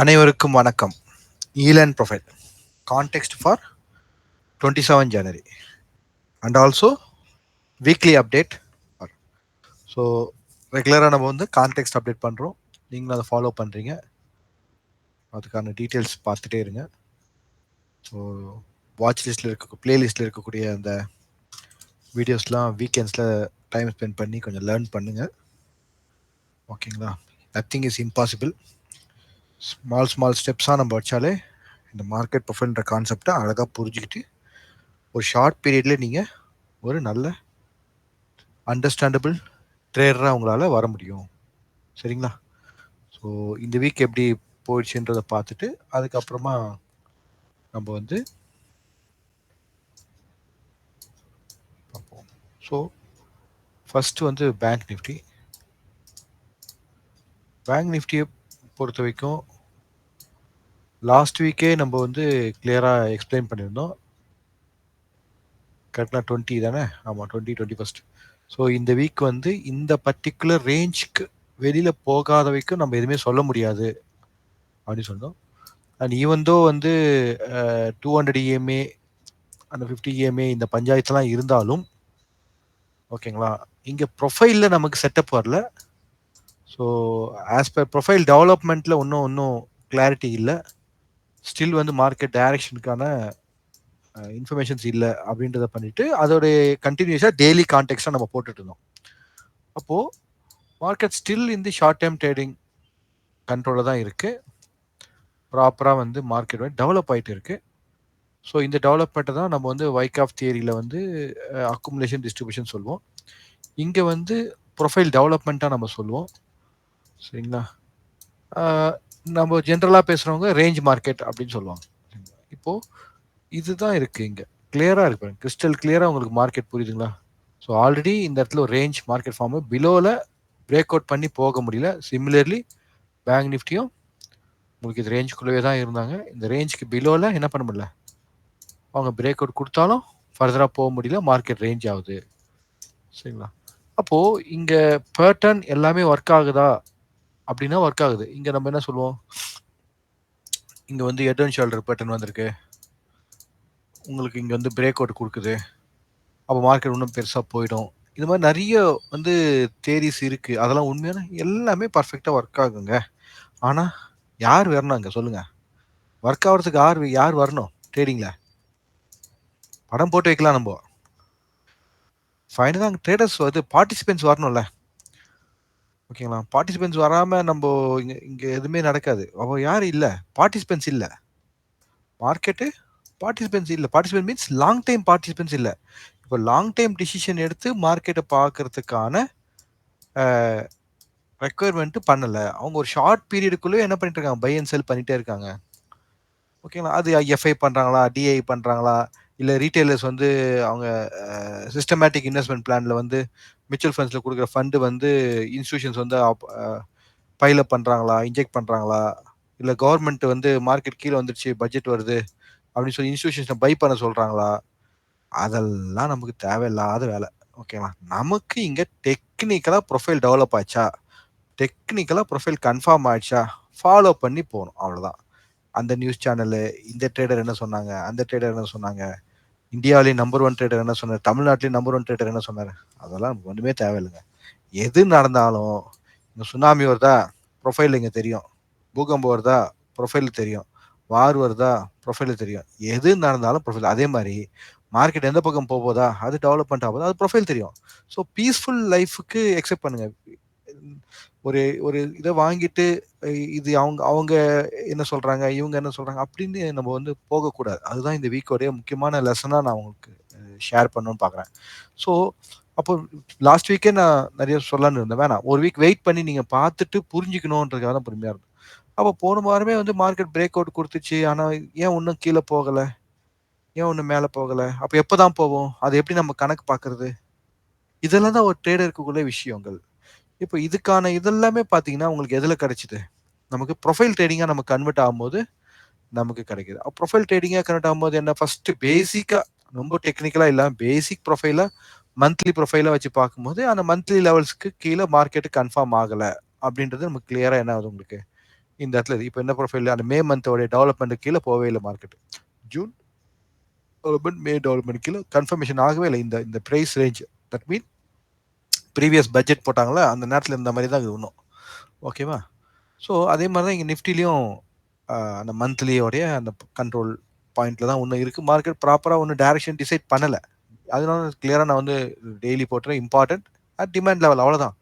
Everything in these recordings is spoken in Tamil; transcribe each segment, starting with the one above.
அனைவருக்கும் வணக்கம். Elon profile context for 27 January and also weekly update. So ரெகுலராக நம்ம வந்து கான்டெக்ஸ்ட் அப்டேட் பண்ணுறோம். நீங்களும் அதை ஃபாலோ பண்ணுறீங்க. அதுக்கான டீட்டெயில்ஸ் பார்த்துட்டே இருங்க. ஸோ வாட்ச் லிஸ்ட்டில் இருக்க பிளேலிஸ்ட்டில் இருக்கக்கூடிய அந்த வீடியோஸ்லாம் வீக்கெண்ட்ஸில் டைம் ஸ்பெண்ட் பண்ணி கொஞ்சம் லேர்ன் பண்ணுங்கள். ஓகேங்களா? Nothing is impossible. ஸ்மால் ஸ்டெப்ஸாக நம்ம வச்சாலே இந்த மார்க்கெட் ப்ரொஃபைல்ன்ற கான்செப்டை அழகாக புரிஞ்சுக்கிட்டு ஒரு ஷார்ட் பீரியட்லேயே நீங்கள் ஒரு நல்ல அண்டர்ஸ்டாண்டபிள் ட்ரேடராக உங்களால் வர முடியும். சரிங்களா? ஸோ இந்த வீக் எப்படி போயிடுச்சுன்றதை பார்த்துட்டு அதுக்கப்புறமா நம்ம வந்து பார்ப்போம். ஸோ ஃபஸ்ட்டு வந்து பேங்க் நிஃப்டியை பொறுத்த வரைக்கும் லாஸ்ட் வீக்கே நம்ம வந்து கிளியராக எக்ஸ்பிளைன் பண்ணியிருந்தோம். கரெக்டாக 20 தானே? ஆமாம், 21. ஸோ இந்த வீக் வந்து இந்த பர்டிகுலர் ரேஞ்சுக்கு வெளியில் போகாத வரைக்கும் நம்ம எதுவுமே சொல்ல முடியாது அப்படின்னு சொன்னோம். அண்ட் ஈவன் தோ வந்து 200 EMA அந்த 50 EMA இந்த பஞ்சாயத்துலாம் இருந்தாலும் ஓகேங்களா, இங்கே ப்ரொஃபைலில் நமக்கு செட்டப் வரல. ஸோ ஆஸ் பர் ப்ரொஃபைல் டெவலப்மெண்ட்டில் ஒன்றும் கிளாரிட்டி இல்லை. ஸ்டில் வந்து மார்க்கெட் டைரக்ஷனுக்கான இன்ஃபர்மேஷன்ஸ் இல்லை அப்படின்றத பண்ணிட்டு அதோடைய கண்டினியூஸாக டெய்லி கான்டெக்ஸ்டாக நம்ம போட்டுட்டு இருந்தோம். அப்போது மார்க்கெட் ஸ்டில் இந்த ஷார்ட் டைம் ட்ரேடிங் கண்ட்ரோலில் தான் இருக்குது. ப்ராப்பராக வந்து மார்க்கெட் வந்து டெவலப் ஆகிட்டு இருக்குது. ஸோ இந்த டெவலப்மெண்ட்டை தான் நம்ம வந்து வைக்காஃப் தியரியில் வந்து அக்குமுலேஷன் டிஸ்ட்ரிபியூஷன் சொல்லுவோம். இங்கே வந்து ப்ரொஃபைல் டெவலப்மெண்ட்டாக நம்ம சொல்லுவோம். சரிங்களா? நம்ம ஜென்ரலாக பேசுகிறவங்க ரேஞ்ச் மார்க்கெட் அப்படின்னு சொல்லுவாங்க. இப்போது இதுதான் இருக்குது, இங்கே கிளியராக இருக்கு, கிறிஸ்டல் கிளியராக உங்களுக்கு மார்க்கெட் புரியுதுங்களா? ஸோ ஆல்ரெடி இந்த இடத்துல ஒரு ரேஞ்ச் மார்க்கெட் ஃபார்மு பிலோவில் பிரேக் அவுட் பண்ணி போக முடியல. சிமிலர்லி பேங்க் நிஃப்டியும் உங்களுக்கு இது ரேஞ்சுக்குள்ளவே தான் இருந்தாங்க. இந்த ரேஞ்சுக்கு பிலோவில் என்ன பண்ண முடியல, அவங்க பிரேக் அவுட் கொடுத்தாலும் ஃபர்தராக போக முடியல, மார்க்கெட் ரேஞ்ச் ஆகுது. சரிங்களா? அப்போது இங்கே பேட்டர்ன் எல்லாமே ஒர்க் ஆகுதா அப்படின்னா ஒர்க் ஆகுது. இங்கே நம்ம என்ன சொல்லுவோம், இங்கே வந்து ஹெட் அண்ட் ஷோல்டர் பேட்டர்ன் வந்திருக்கு, உங்களுக்கு இங்கே வந்து பிரேக் அவுட் கொடுக்குது, அப்போ மார்க்கெட் இன்னும் பெருசாக போயிடும். இது மாதிரி நிறைய வந்து தேரிஸ் இருக்குது. அதெல்லாம் உண்மையான எல்லாமே பர்ஃபெக்டாக ஒர்க் ஆகுங்க. ஆனால் யார் வரணும் அங்கே சொல்லுங்கள்? ஒர்க் ஆகிறதுக்கு யார் வரணும் ட்ரேடிங்கில்? படம் போட்டு வைக்கலாம் நம்ம, ஃபைனலாக அங்கே ட்ரேடர்ஸ் வந்து பார்ட்டிசிபென்ட்ஸ் வரணும்ல. ஓகேங்களா? பார்ட்டிசிபென்ட்ஸ் வராமல் நம்ம இங்கே எதுவுமே நடக்காது. அப்போ யார் இல்லை? பார்ட்டிசிபென்ட்ஸ் இல்லை. மார்க்கெட்டு பார்ட்டிசிபென்ட்ஸ் இல்லை. Participant means long time participants இல்லை. இப்போ லாங் டைம் டிசிஷன் எடுத்து மார்க்கெட்டை பார்க்கறதுக்கான ரெக்குயர்மெண்ட்டு பண்ணலை. அவங்க ஒரு ஷார்ட் பீரியடுக்குள்ளே என்ன பண்ணிட்டு இருக்காங்க, பை அண்ட் செல் பண்ணிகிட்டே இருக்காங்க. ஓகேங்களா? அது எஃப்ஐ பண்ணுறாங்களா, டிஐ பண்ணுறாங்களா, இல்லை ரீட்டைலர்ஸ் வந்து அவங்க சிஸ்டமேட்டிக் இன்வெஸ்ட்மெண்ட் பிளானில் வந்து மியூச்சுவல் ஃபண்ட்ஸில் கொடுக்குற ஃபண்டு வந்து இன்ஸ்டியூஷன்ஸ் வந்து பைலப் பண்ணுறாங்களா, இன்ஜெக்ட் பண்ணுறாங்களா, இல்லை கவர்மெண்ட் வந்து மார்க்கெட் கீழே வந்துடுச்சு, பட்ஜெட் வருது அப்படின்னு சொல்லி இன்ஸ்டியூஷன்ஸை பை பண்ண சொல்கிறாங்களா? அதெல்லாம் நமக்கு தேவையில்லாத வேலை. ஓகேவா? நமக்கு இங்கே டெக்னிக்கலாக ப்ரொஃபைல் டெவலப் ஆச்சா, டெக்னிக்கலாக ப்ரொஃபைல் கன்ஃபார்ம் ஆயிடுச்சா, ஃபாலோ பண்ணி போகணும், அவ்வளோதான். அந்த நியூஸ் சேனலு இந்த ட்ரேடர் என்ன சொன்னாங்க, அந்த ட்ரேடர் என்ன சொன்னாங்க, இந்தியாவிலேயே நம்பர் 1 ட்ரேடர் என்ன சொன்னார், தமிழ்நாட்டிலேயே நம்பர் 1 ட்ரேடர் என்ன சொன்னார், அதெல்லாம் நமக்கு ஒன்றுமே தேவையில்லைங்க. எது நடந்தாலும் இங்கே சுனாமி வருதா, ப்ரொஃபைல் இங்கே தெரியும். பூகம்பம் வருதா, ப்ரொஃபைல் தெரியும். வார் வருதா, ப்ரொஃபைல் தெரியும். எது நடந்தாலும் ப்ரொஃபைல். அதே மாதிரி மார்க்கெட் எந்த பக்கம் போகுதா, அது டெவலப்மெண்ட் ஆகுது, அது ப்ரொஃபைல் தெரியும். ஸோ பீஸ்ஃபுல் லைஃபுக்கு எக்ஸெப்ட் பண்ணுங்க. ஒரு ஒரு இதை வாங்கிட்டு இது அவங்க அவங்க என்ன சொல்கிறாங்க, இவங்க என்ன சொல்கிறாங்க அப்படின்னு நம்ம வந்து போகக்கூடாது. அதுதான் இந்த வீக்கோடைய முக்கியமான லெசனாக நான் உங்களுக்கு ஷேர் பண்ணணும்னு பார்க்குறேன். ஸோ அப்போ லாஸ்ட் வீக்கே நான் நிறைய சொல்லலான்னு இருந்தேன். வேணாம், ஒரு வீக் வெயிட் பண்ணி நீங்கள் பார்த்துட்டு புரிஞ்சுக்கணுன்றதுக்காக தான் பொறுமையாக இருந்தேன். அப்போ போன வாரமே வந்து மார்க்கெட் பிரேக் அவுட் கொடுத்துச்சு. ஆனால் ஏன் இன்னும் கீழே போகலை, ஏன் ஒன்றும் மேலே போகலை, அப்போ எப்போ தான் போவோம், அதை எப்படி நம்ம கணக்கு பார்க்கறது? இதெல்லாம் தான் ஒரு ட்ரேடருக்குள்ளே விஷயங்கள். இப்போ இதுக்கான இதெல்லாமே பார்த்தீங்கன்னா உங்களுக்கு எதில் கிடைச்சிது, நமக்கு ப்ரொஃபைல் ட்ரேடிங்காக நம்ம கன்வெர்ட் ஆகும்போது நமக்கு கிடைக்குது. ப்ரொஃபைல் ட்ரேடிங்காக கன்வெர்ட் ஆகும்போது என்ன, ஃபஸ்ட்டு பேசிக்காக ரொம்ப டெக்னிக்கலாக இல்லாமல் பேசிக் ப்ரொஃபைலாக மந்த்லி ப்ரொஃபைலாக வச்சு பார்க்கும்போது அந்த மந்த்லி லெவல்ஸ்க்கு கீழே மார்க்கெட்டு கன்ஃபார்ம் ஆகலை அப்படின்றது நமக்கு கிளியராக என்ன ஆகுது, உங்களுக்கு இந்த இடத்துல இப்போ என்ன ப்ரொஃபைல் அந்த மே மந்தோடைய டெவலப்மெண்ட் கீழே போவே இல்லை market. June development May development கீழே கன்ஃபர்மேஷன் ஆகவே இல்லை இந்த இந்த price range. That mean previous budget போட்டாங்களா அந்த நேரத்தில் இந்த மாதிரி தான் இது இன்னும் ஓகேவா. ஸோ அதே மாதிரி தான் இங்கே நிஃப்டிலையும் அந்த மந்த்லியோடைய அந்த கண்ட்ரோல் பாயிண்ட்ல தான் ஒன்று இருக்குது. மார்க்கெட் ப்ராப்பராக ஒன்றும் டைரக்ஷன் டிசைட் பண்ணலை. அதனால கிளியராக நான் வந்து டெய்லி போட்டுறேன் இம்பார்ட்டன்ட் அட் டிமாண்ட் லெவல் அவ்வளோதான்.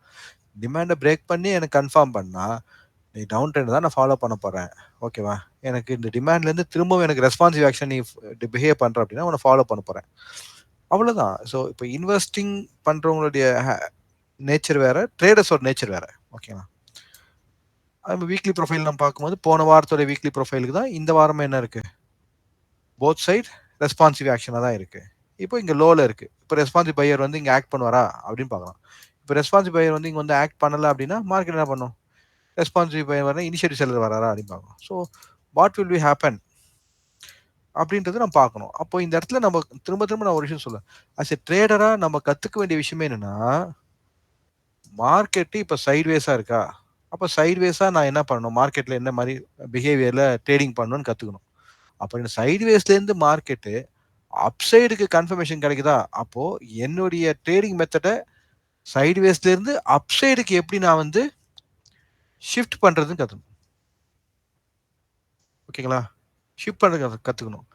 டிமாண்டை பிரேக் பண்ணி எனக்கு கன்ஃபார்ம் பண்ணால் நீ டவுன் ட்ரெண்ட் தான் நான் ஃபாலோ பண்ண போகிறேன் ஓகேவா. எனக்கு இந்த டிமாண்ட்லேருந்து திரும்பவும் எனக்கு ரெஸ்பான்சிவ் ஆக்ஷன் நீ பிஹேவ் பண்ணுற அப்படின்னா உன்னை ஃபாலோ பண்ண போகிறேன் அவ்வளோதான். ஸோ இப்போ இன்வெஸ்டிங் பண்ணுறவங்களுடைய நேச்சர் வேறு, ட்ரேடர்ஸோட நேச்சர் வேறு ஓகேவா. நம்ம வீக்லி ப்ரொஃபைல் நம்ம பார்க்கும்போது போன வாரத்தோட வீக்லி ப்ரொஃபைலுக்கு தான் இந்த வாரமே என்ன இருக்குது, போத் சைட் ரெஸ்பான்சிவ் ஆக்ஷனாக தான் இருக்குது. இப்போ இங்கே லோவில் இருக்குது. இப்போ ரெஸ்பான்சிவ் பையர் வந்து இங்கே ஆக்ட் பண்ணுவாரா அப்படின்னு பார்க்கலாம். இப்போ ரெஸ்பான்சிவ் பையர் வந்து இங்கே வந்து ஆக்ட் பண்ணலை அப்படின்னா மார்க்கெட் என்ன பண்ணும், ரெஸ்பான்சிவ் பையர் வர இனிஷியேட்டிவ் செல்லர் வராரா அப்படின்னு பார்க்கணும். So what will be happen அப்படின்றது நம்ம பார்க்கணும். அப்போ இந்த இடத்துல நம்ம திரும்ப திரும்ப நான் ஒரு விஷயம் சொல்லுவேன், அஸ் எ ட்ரேடராக நம்ம கற்றுக்க வேண்டிய விஷயமே என்னன்னா, மார்க்கெட்டு இப்போ சைட்வேஸாக இருக்கா, அப்போ சைட்வேஸாக நான் என்ன பண்ணணும், மார்க்கெட்டில் என்ன மாதிரி பிஹேவியரில் ட்ரேடிங் பண்ணணும்னு கற்றுக்கணும். அப்போ இந்த சைட்வேஸ்லேருந்து மார்க்கெட்டு அப்சைடுக்கு கன்ஃபர்மேஷன் கிடைக்குதா, அப்போது என்னுடைய ட்ரேடிங் மெத்தடை சைட்வேஸ்லேருந்து அப்சைடுக்கு எப்படி நான் வந்து ஷிஃப்ட் பண்ணுறதுன்னு கற்றுக்கணும். ஓகேங்களா, ஷிஃப்ட் பண்ணுறது கற்றுக்கணும்.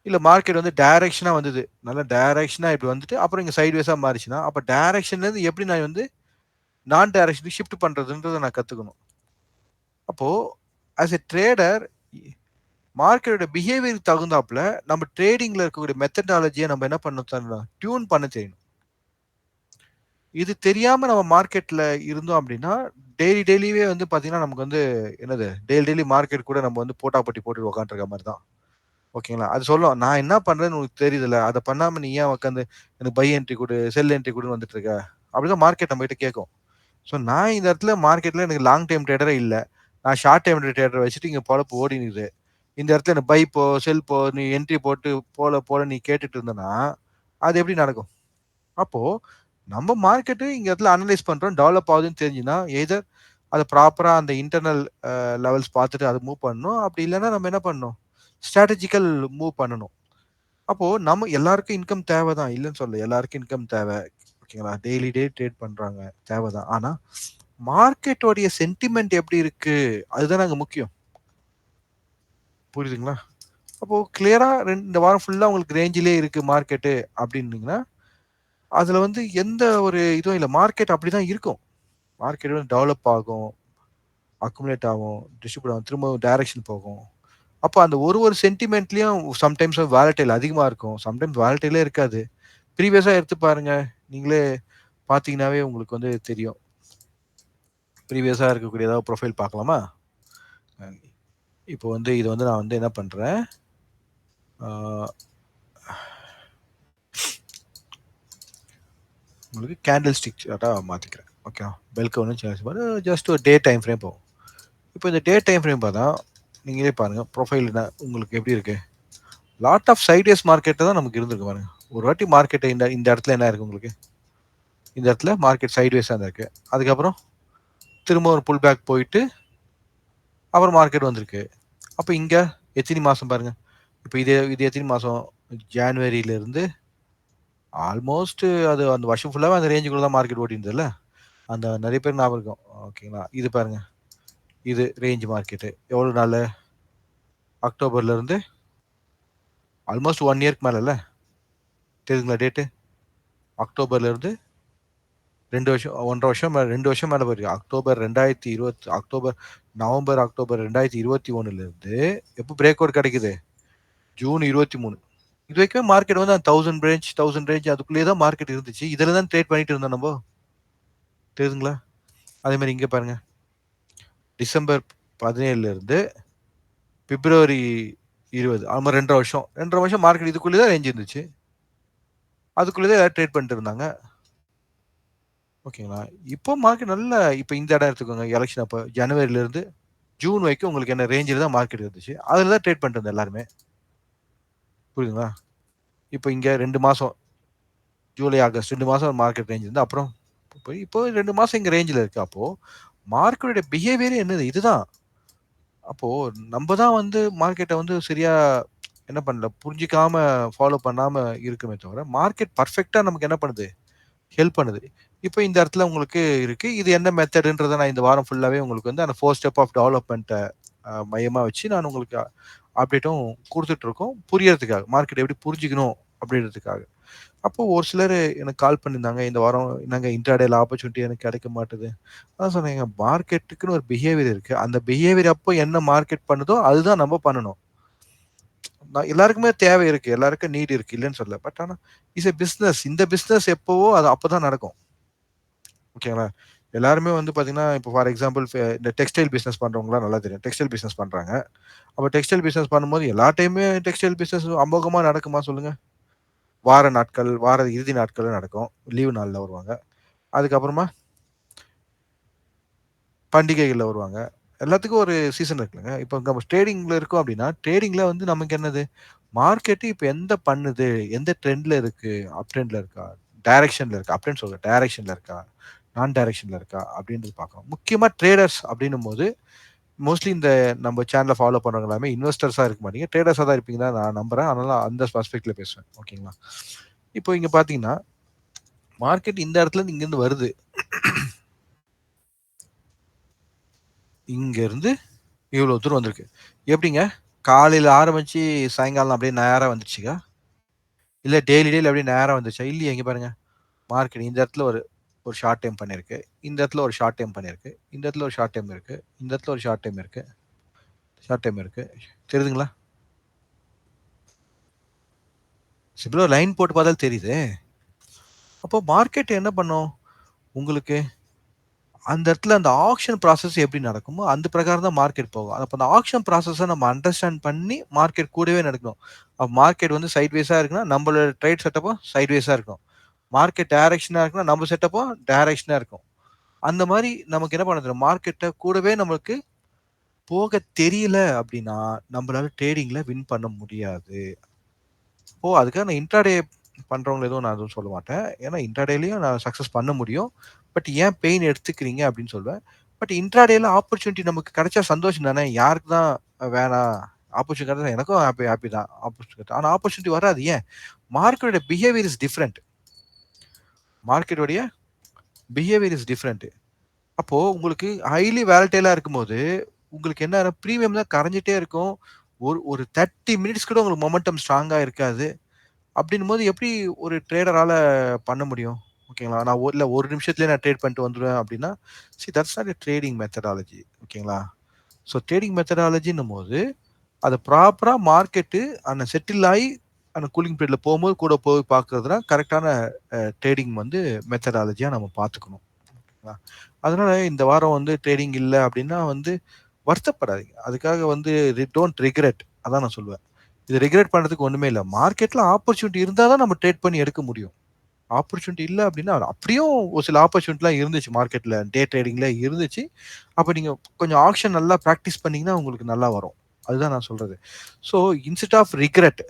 இல்லை மார்க்கெட் வந்து டைரக்ஷனாக வந்தது, நல்லா டைரக்ஷனாக இப்படி வந்துட்டு அப்புறம் இங்கே சைட்வேஸாக மாறிச்சுன்னா அப்போ டைரக்ஷன்லேருந்து எப்படி நான் வந்து நான் டைரக்ஷனுக்கு ஷிஃப்ட் பண்ணுறதுன்றதை நான் கற்றுக்கணும். அப்போது ஆஸ் எ ட்ரேடர் மார்க்கெட்டோட பிஹேவியருக்கு தகுந்தாப்புல நம்ம ட்ரேடிங்கில் இருக்கக்கூடிய மெத்தடாலஜியை நம்ம என்ன பண்ணணும், டியூன் பண்ண செய்யணும். இது தெரியாமல் நம்ம மார்க்கெட்டில் இருந்தோம் அப்படின்னா டெய்லியே வந்து பார்த்தீங்கன்னா நமக்கு வந்து என்னது டெய்லி மார்க்கெட் கூட நம்ம வந்து போட்டாப்பட்டி போட்டு உக்காந்துருக்க மாதிரி தான் ஓகேங்களா. அது சொல்லும் நான் என்ன பண்ணுறேன்னு உங்களுக்கு தெரியுதுல்ல, அதை பண்ணாமல் நீ ஏன் உட்காந்து எனக்கு பை என்ட்ரி கொடு செல் என்ட்ரி கொடுன்னு வந்துட்டு இருக்க அப்படிதான் மார்க்கெட் நம்ம கிட்ட கேட்கும். ஸோ நான் இந்த இடத்துல மார்க்கெட்டில் எனக்கு லாங் டைம் ட்ரேடரே இல்லை, நான் ஷார்ட் டைம் ட்ரேடரை வச்சுட்டு இங்கே பொழப்பு ஓடினுது. இந்த இடத்துல எனக்கு பை போ செல் போ நீ என்ட்ரி போட்டு போல நீ கேட்டுட்டு இருந்தனா அது எப்படி நடக்கும். அப்போது நம்ம மார்க்கெட்டு இங்கே இடத்துல அனலைஸ் பண்ணுறோம், டெவலப் ஆகுதுன்னு தெரிஞ்சுன்னா எதர் அதை ப்ராப்பராக அந்த இன்டர்னல் லெவல்ஸ் பார்த்துட்டு அதை மூவ் பண்ணணும். அப்படி இல்லைன்னா நம்ம என்ன பண்ணணும், ஸ்ட்ராட்டஜிக்கல் மூவ் பண்ணணும். அப்போது நம்ம எல்லாருக்கும் இன்கம் தேவை தான், இல்லைன்னு சொல்ல, எல்லாருக்கும் இன்கம் தேவை ஓகேங்களா, டெய்லி ட்ரேட் பண்ணுறாங்க தேவை தான். ஆனால் மார்க்கெட்டோடைய சென்டிமெண்ட் எப்படி இருக்கு அதுதான் அங்கே முக்கியம். புரியுதுங்களா. அப்போது கிளியராக இந்த வாரம் ஃபுல்லாக உங்களுக்கு ரேஞ்சிலே இருக்குது மார்க்கெட்டு அப்படின்னீங்கன்னா அதில் வந்து எந்த ஒரு இதுவும் இல்லை, மார்க்கெட் அப்படி தான் இருக்கும். மார்க்கெட் வந்து டெவலப் ஆகும், அக்குமுலேட் ஆகும், டிஸ்ட்ரிபியூட் ஆகும், திரும்ப டைரக்ஷன் போகும். அப்போ அந்த ஒரு சென்டிமெண்ட்லேயும் சம்டைம்ஸ் வாலட்டைல் அதிகமாக இருக்கும், சம்டைம்ஸ் வாலட்டைலே இருக்காது. ப்ரீவியஸாக எடுத்து பாருங்க, நீங்களே பார்த்தீங்கன்னாவே உங்களுக்கு வந்து தெரியும். ப்ரீவியஸாக இருக்கக்கூடிய ஏதாவது ப்ரொஃபைல் பார்க்கலாமா. இப்போ வந்து இது வந்து நான் வந்து என்ன பண்ணுறேன், உங்களுக்கு கேண்டில் ஸ்டிக் சார்ட்டாக மாற்றிக்கிறேன் ஓகே. பெல்க்கு ஒன்று ஜஸ்ட் ஒரு டே டைம் ஃப்ரேம் போகும். இப்போ இந்த டே டைம் ஃப்ரேம் பார்த்தா நீங்களே பாருங்கள் ப்ரொஃபைல் என்ன உங்களுக்கு எப்படி இருக்குது, லாட் ஆஃப் சைட்வேஸ் மார்க்கெட்டு தான் நமக்கு இருந்திருக்கு பாருங்க. ஒரு வாட்டி மார்க்கெட்டை இந்த இடத்துல என்ன இருக்குது உங்களுக்கு, இந்த இடத்துல மார்க்கெட் சைட்வேஸாக தான் இருக்குது, அதுக்கப்புறம் திரும்ப ஒரு புல் பேக் போயிட்டு அப்புறம் மார்க்கெட் வந்திருக்கு. அப்போ இங்கே எத்தனை மாதம் பாருங்கள், இப்போ இது எத்தனை மாதம், ஜான்வரியிலேருந்து ஆல்மோஸ்ட் அது அந்த வருஷம் ஃபுல்லாகவே அந்த ரேஞ்சுக்குள்ள தான் மார்க்கெட் ஓட்டிருந்ததுல்ல, அந்த நிறைய பேர் ஞாபகம் இருக்கும் ஓகேங்களா. இது பாருங்க, இது ரேஞ்ச் மார்க்கெட்டு எவ்வளோ நாள், அக்டோபர்லேருந்து ஆல்மோஸ்ட் 1 இயர்க்கு மேலே தெரியுதுங்களா டேட்டு, அக்டோபர்லேருந்து 2 வருஷம் 1.5 வருஷம் 2 வருஷம் மேலே போயிருக்கு. நவம்பர் அக்டோபர் 2021 எப்போ பிரேக் அவுட் கிடைக்குது, ஜூன் 23. இது வரைக்கும் மார்க்கெட் வந்து 1000 ரேஞ்ச் அதுக்குள்ளேயே தான் மார்க்கெட் இருந்துச்சு, இதில் தான் ட்ரேட் பண்ணிட்டு இருந்தோம் நம்ம, தெரியுதுங்களா. அதே மாதிரி இங்கே பாருங்க, டிசம்பர் 17 பிப்ரவரி 20 ஆமாம் 2.5 வருஷம் மார்க்கெட் இதுக்குள்ளே தான் ரேஞ்ச் இருந்துச்சு, அதுக்குள்ளே தான் ட்ரேட் பண்ணிட்டு இருந்தாங்க ஓகேங்களா. இப்போ மார்க்கெட் நல்ல, இப்போ இந்த இடம் எடுத்துக்கோங்க, எலெக்ஷன் அப்போ ஜனவரியிலேருந்து ஜூன் வரைக்கும் உங்களுக்கு என்ன ரேஞ்சில் தான் மார்க்கெட் இருந்துச்சு, அதில் தான் ட்ரேட் பண்ணிட்டு இருந்தோம் எல்லாருமே, புரியுதுங்களா. இப்போ இங்கே 2 மாதம் ஜூலை ஆகஸ்ட் 2 மாதம் மார்க்கெட் ரேஞ்ச் இருந்து அப்புறம் இப்போ 2 மாதம் இங்கே ரேஞ்சில் இருக்குது. அப்போது மார்க்கெட்டோட பிஹேவியரே என்னது இதுதான். அப்போ நம்ம தான் வந்து மார்க்கெட்ட வந்து சரியா என்ன பண்ணல, புரிஞ்சுக்காம ஃபாலோ பண்ணாம இருக்குமே தவிர, மார்க்கெட் பெர்ஃபெக்ட்டா நமக்கு என்ன பண்ணுது? ஹெல்ப் பண்ணுது. இப்ப இந்த இடத்துல உங்களுக்கு இருக்கு. இது என்ன மெத்தட்ன்றத நான் இந்த வாரம் ஃபுல்லாவே உங்களுக்கு வந்து அந்த 4 ஸ்டெப் ஆஃப் டெவலப்மென்ட்ட மையமா வச்சு நான் உங்களுக்கு அப்டேட்டும் குடுத்துட்டு இருக்கோம். புரியறதுக்காக. மார்க்கெட் எப்படி புரிஞ்சுக்கணும் அப்படின்றதுக்காக. அப்போ ஒரு சிலரு எனக்கு கால் பண்ணியிருந்தாங்க. இந்த வாரம் என்னங்க இன்ட்ராடேல ஆப்பர்ச்சுனிட்டி எனக்கு கிடைக்க மாட்டுது. அதான் சொன்னேங்க மார்க்கெட்டுக்குன்னு ஒரு பிஹேவியர் இருக்கு. அந்த பிஹேவியர் அப்போ என்ன மார்க்கெட் பண்ணுதோ, அதுதான் நம்ம பண்ணணும். எல்லாருக்குமே தேவை இருக்கு. எல்லாருக்கும் நீட் இருக்கு. இல்லன்னு சொல்லல. பட் ஆனா இட்ஸ் எ பிசினஸ். இந்த பிசினஸ் எப்பவோ அது அப்பதான் நடக்கும். ஓகேங்களா? எல்லாருமே வந்து பார்த்தீங்கன்னா, இப்போ ஃபார் எக்ஸாம்பிள் இந்த டெக்ஸ்டைல் பிசினஸ் பண்றவங்கலாம் நல்லா தெரியும். டெக்ஸ்டைல் பிசினஸ் பண்றாங்க. அப்ப டெக்ஸ்டைல் பிசினஸ் பண்ணும்போது எல்லா டைமுமே டெக்ஸ்டைல் பிசினஸ் அமோகமா நடக்குமா சொல்லுங்க? வார நாட்கள், வார இறுதி நாட்கள்ல நடக்கும். லீவு நாள்ல வருவாங்க. அதுக்கப்புறமா பண்டிகைகள்ல வருவாங்க. எல்லாத்துக்கும் ஒரு சீசன் இருக்குல்லங்க. இப்ப நம்ம ட்ரேடிங்ல இருக்கோம் அப்டின்னா, ட்ரேடிங்ல வந்து நமக்கு என்னது? மார்க்கெட் இப்ப எந்த பண்ணுது? எந்த ட்ரெண்ட்ல இருக்கு? அப் ட்ரெண்ட்ல இருக்கா? டைரக்ஷன்ல இருக்கா? அப் ட்ரெண்ட் சொல்றேன். டைரக்ஷன்ல இருக்கா? நான் டைரக்ஷன்ல இருக்கா? அப்டின்றது பார்க்கணும். முக்கியமா ட்ரேடர்ஸ் அப்டின்னும்போது, மோஸ்ட்லி இந்த நம்ம சேனல ஃபாலோ பண்றவங்க எல்லாமே இன்வெஸ்டர்ஸா இருக்க மாட்டீங்க. ட்ரேடர்ஸா தான் இருப்பீங்கன்னு தான் நான் நம்புறேன். அதனால அந்த பெர்ஸ்பெக்டிவ்ல பேசுவேன். ஓகேங்களா? இப்போ இங்க பார்த்தீங்கன்னா, மார்க்கெட் இந்த இடத்துல இருந்து இங்கருந்து வருது. இங்கருந்து இவ்வளோ தூரம் வந்திருக்கு. எப்படிங்க? காலையில ஆரம்பிச்சு சாயங்காலம் அப்படியே நேரா வந்துருச்சுங்க? இல்ல டெய்லி அப்படியே நேரா வந்துருச்சா? இல்லையே இங்க பாருங்க. மார்க்கெட் இந்த இடத்துல ஒரு ஒரு ஷார்ட் டைம் பண்ணியிருக்கு. இந்த இடத்துல ஒரு ஷார்ட் டைம் பண்ணியிருக்கு. இந்த இடத்துல ஒரு ஷார்ட் டைம் இருக்கு. இந்த இடத்துல ஒரு ஷார்ட் டைம் இருக்கு. ஷார்ட் டைம் இருக்கு. தெரியுதுங்களா? சிம்பிளா ஒரு லைன் போட்டு பார்த்தாலே தெரியுதே. அப்போ மார்க்கெட் என்ன பண்ணும்? உங்களுக்கு அந்த இடத்துல அந்த ஆக்ஷன் ப்ராசஸ் எப்படி நடக்குமோ, அந்த பிரகாரம் தான் மார்க்கெட் போகும். அப்ப அந்த ஆக்ஷன் ப்ராசஸ நம்ம அண்டர்ஸ்டாண்ட் பண்ணி மார்க்கெட் கூடவே நடக்கணும். மார்க்கெட் வந்து சைட்வேஸா இருக்குன்னா, நம்மளோட ட்ரேட் செட்டப்பும் சைட்வேஸா இருக்கணும். மார்க்கெட் டைரக்ஷனா இருக்குன்னா, நம்ம செட்டப்பும் டைரக்ஷனா இருக்கும். அந்த மாரி நமக்கு என்ன பண்ண தெரியும், மார்க்கெட்ட கூடவே நம்மளுக்கு போக தெரியல அப்படின்னா, நம்மளால ட்ரேடிங்ல வின் பண்ண முடியாது. அதுக்காக நான் இன்ட்ராடே பண்றவங்கள எதுவும் நான் எதுவும் சொல்ல மாட்டேன். ஏன்னா இன்ட்ராடேலயும் நான் சக்சஸ் பண்ண முடியும். பட் ஏன் பெயின் எடுத்துக்கிறீங்க அப்படின்னு சொல்லுவேன். பட் இன்ட்ராடேல ஆப்பர்ச்சுனிட்டி நமக்கு கிடைச்சா சந்தோஷம் தானே. யாருக்கு தான் வேணாம்? ஆப்பர்ச்சுனிட்டி கிடைச்சா எனக்கும் ஹாப்பி ஹாப்பி தான். ஆப்பர்ச்சுனிட்டி ஆனா ஆப்பர்ச்சுனிட்டி வராது ஏன்? மார்க்கெட்டோட பிஹேவியர் இஸ் டிஃபரெண்ட். மார்க்கெட்டோடைய பிஹேவியர் இஸ் டிஃபரெண்ட். அப்போ உங்களுக்கு ஹைலி வாலடைலா இருக்கும்போது, உங்களுக்கு என்ன பிரீமியம் தான் கரைஞ்சிட்டே இருக்கும். ஒரு ஒரு 30 மினிட்ஸ் கூட உங்களுக்கு மொமெண்டம் ஸ்ட்ராங்கா இருக்காது. அப்படின்னும்போது எப்படி ஒரு ட்ரேடரால பண்ண முடியும்? ஓகேங்களா? நான் இல்ல 1 நிமிஷத்திலேயே நான் ட்ரேட் பண்ணிட்டு வந்துருவேன் அப்படின்னா, that's not a trading methodology. ஓகேங்களா? ட்ரேடிங் மெத்தடாலஜின்னும்போது, அத ப்ராப்பரா மார்க்கெட்டு அந்த செட்டில் ஆயி, அந்த கூலிங் பீரியட்ல போம்போது கூட போய் பார்க்கிறது தான் கரெக்ட்டான ட்ரேடிங் வந்து மெத்தடாலஜியா நம்ம பார்த்துக்கணும். ஓகேங்களா? அதனால இந்த வாரம் வந்து ட்ரேடிங் இல்ல அப்படின்னா வந்து வருத்தப்படாதீங்க. அதுக்காக வந்து டோன்ட் ரிக்ரெட் அதான் நான் சொல்லுவேன். இது ரிக்ரெட் பண்றதுக்கு ஒண்ணுமே இல்ல. மார்க்கெட்ல ஆப்பர்ச்சுனிட்டி இருந்தா தான் நம்ம ட்ரேட் பண்ணி எடுக்க முடியும். ஆப்பர்ச்சுனிட்டி இல்ல அப்டின்னா, அப்படியும் ஒரு சில ஆப்பர்ச்சுனிட்டிலாம் இருந்துச்சு மார்க்கெட்ல. டே ட்ரேடிங்ல இருந்துச்சு. அப்ப நீங்க கொஞ்சம் ஆக்ஷன் நல்லா பிராக்டிஸ் பண்ணீங்கன்னா, உங்களுக்கு நல்லா வரும். அதுதான் நான் சொல்றது. So instead of regret,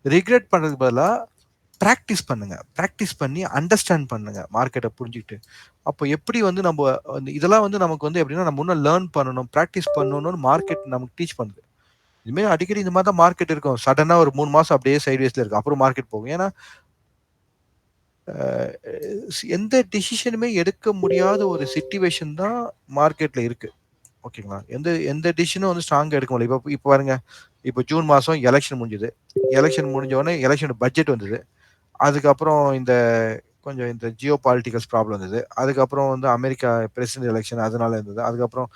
regret பண்றதுக்கு பதிலா பிராக்டிஸ் பண்ணுங்க. பிராக்டிஸ் பண்ணி அண்டர்ஸ்டாண்ட் பண்ணுங்க. மார்க்கெட்ட புரிஞ்சுகிட்டு. அப்போ எப்படி வந்து நம்ப இதெல்லாம் வந்து நமக்கு வந்து எப்படின்னா, நம்ம இன்னும் லேர்ன் பண்ணணும், பிராக்டிஸ் பண்ணணும்னு மார்க்கெட் நமக்கு டீச் பண்ணுது. இதுமாரி அடிக்கடி இந்த மாரி தான் மார்க்கெட் இருக்கும். சடனா ஒரு 3 மாசம் அப்படியே சைட்வேஸ்ல இருக்கும். அப்புறம் மார்க்கெட் போகும். ஏன்னா, அ எந்த டிசிஷனுமே எடுக்க முடியாத ஒரு சிட்யூவேஷன் தான் மார்க்கெட்ல இருக்கு. ஓகேங்களா? எந்த எந்த டிசிஷனும் வந்து ஸ்ட்ராங்கா எடுக்க முடியல. இப்ப இப்ப பாருங்க. இப்ப ஜூன் மாசம் எலக்ஷன் முடிஞ்சது. எலக்ஷன் முடிஞ்ச உடனே எலக்ஷன் பட்ஜெட் வந்தது. அதுக்கப்புறம் கொஞ்சம் இந்த ஜியோ பாலிட்டிகல்ஸ் ப்ராப்ளம் இருந்தது. அதுக்கப்புறம் வந்து அமெரிக்கா பிரசிடென்ட் எலக்ஷன் அதனால இருந்தது. அதுக்கப்புறம்